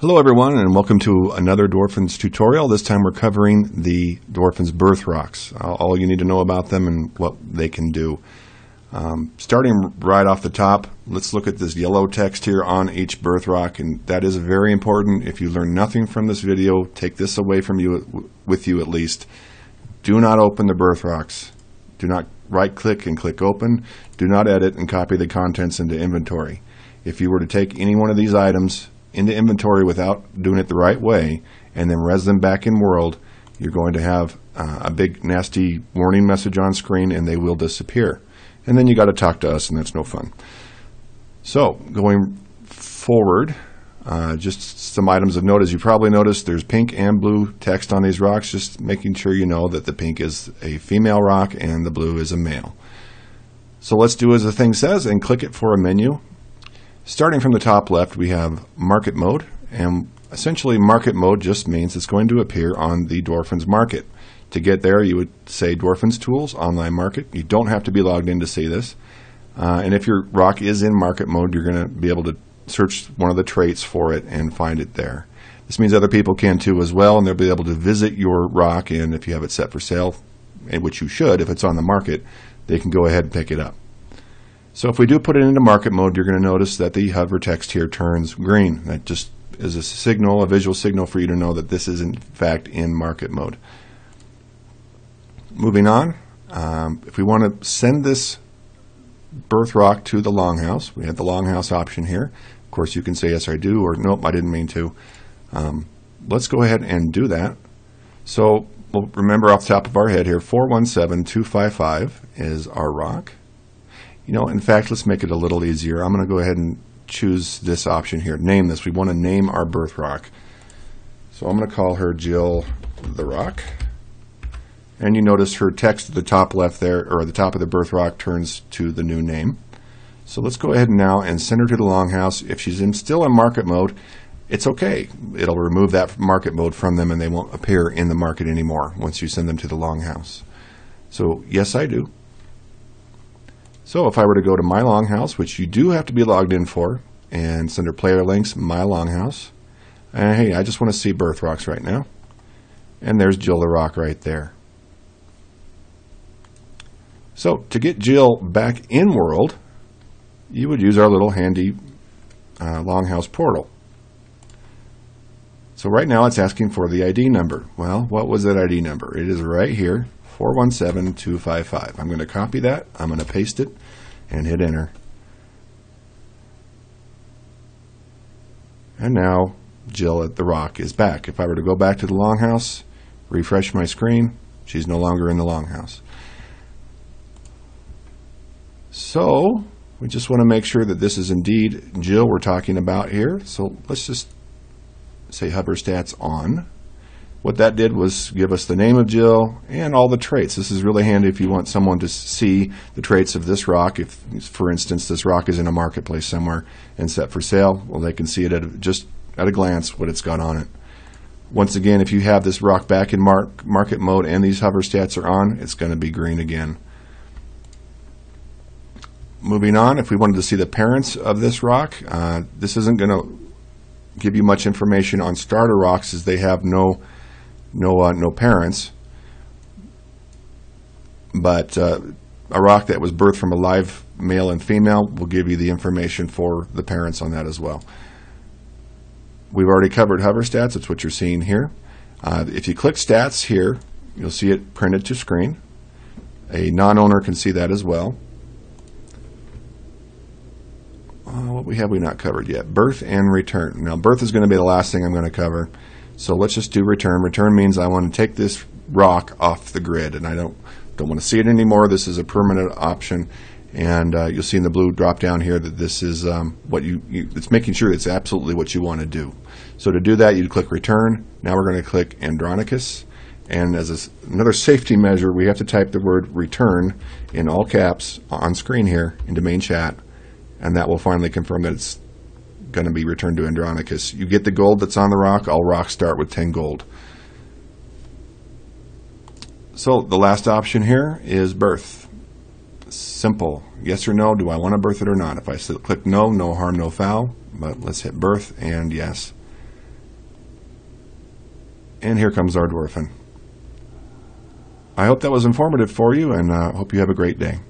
Hello everyone, and welcome to another Dwarfins tutorial. This time we're covering the Dwarfins BirthRocks, all you need to know about them and what they can do. Starting right off the top, let's look at this yellow text here on each BirthRock, and that is very important. If you learn nothing from this video, take this away from you, with you at least. Do not open the BirthRocks. Do not right-click and click open. Do not edit and copy the contents into inventory. If you were to take any one of these items into inventory without doing it the right way and then res them back in world, you're going to have a big nasty warning message on screen and they will disappear. And then you got to talk to us, and that's no fun. So going forward, just some items of note. As you probably noticed, there's pink and blue text on these rocks, just making sure you know that the pink is a female rock and the blue is a male. So let's do as the thing says and click it for a menu. Starting from the top left, we have market mode, and essentially market mode just means it's going to appear on the Dwarfins market. To get there, you would say Dwarfins Tools, Online Market. You don't have to be logged in to see this. And if your rock is in market mode, you're going to be able to search one of the traits for it and find it there. This means other people can too as well, and they'll be able to visit your rock, and if you have it set for sale, which you should if it's on the market, they can go ahead and pick it up. So if we do put it into market mode, you're going to notice that the hover text here turns green. That just is a signal, a visual signal for you to know that this is in fact in market mode. Moving on, if we want to send this BirthRock to the Longhouse, we have the Longhouse option here. Of course, you can say yes, I do, or nope, I didn't mean to. Let's go ahead and do that. So we'll remember off the top of our head here, 417255 is our rock. You know, in fact, let's make it a little easier. I'm going to go ahead and choose this option here. Name this. We want to name our BirthRock. So I'm going to call her Jill the Rock. And you notice her text at the top left there, or at the top of the BirthRock, turns to the new name. So let's go ahead now and send her to the Longhouse. If she's still in market mode, it's okay. It'll remove that market mode from them and they won't appear in the market anymore once you send them to the Longhouse. So yes, I do. So if I were to go to My Longhouse, which you do have to be logged in for, and it's under Player Links, My Longhouse, and hey, I just want to see BirthRocks right now. And there's Jill the Rock right there. So to get Jill back in world, you would use our little handy Longhouse portal. So right now it's asking for the ID number. Well, what was that ID number? It is right here. 417255. I'm going to copy that, I'm going to paste it, and hit enter. And now Jill at the Rock is back. If I were to go back to the Longhouse, refresh my screen, she's no longer in the Longhouse. So we just want to make sure that this is indeed Jill we're talking about here. So let's just say hover stats on. What that did was give us the name of Jill and all the traits. This is really handy if you want someone to see the traits of this rock. If, for instance, this rock is in a marketplace somewhere and set for sale, well, they can see it just at a glance what it's got on it. Once again, if you have this rock back in market mode and these hover stats are on, it's going to be green again. Moving on, if we wanted to see the parents of this rock, this isn't going to give you much information on starter rocks as they have no parents, but a rock that was birthed from a live male and female will give you the information for the parents on that as well. We've already covered hover stats. That's what you're seeing here. If you click stats here, you'll see it printed to screen. A non-owner can see that as well. What have we not covered yet? Birth and return. Now, birth is going to be the last thing I'm going to cover. So let's just do return. Return means I want to take this rock off the grid, and I don't want to see it anymore. This is a permanent option, and you'll see in the blue drop down here that this is what it's making sure it's absolutely what you want to do. So to do that, you'd click return. Now we're going to click Andronicus, and as another safety measure, we have to type the word return in all caps on screen here into main chat, and that will finally confirm that it's going to be returned to Andronicus. You get the gold that's on the rock. All rocks start with 10 gold. So the last option here is birth. Simple. Yes or no, do I want to birth it or not? If I click no, no harm, no foul. But let's hit birth and yes. And here comes our dwarfin. I hope that was informative for you, and hope you have a great day.